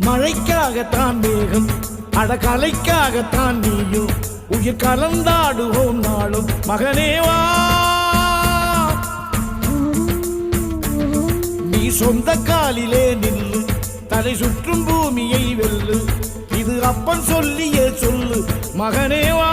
மழைக்காகத்தான் மேகம் அடகலைக்காகத்தான் நீயும் உயிர் கலந்தாடுவோம் நாளும் மகனேவா நீ சொந்த காலிலே நில்லு தலை சுற்றும் பூமியை வெல்லு இது அப்பன் சொல்லியே சொல்லு மகனேவா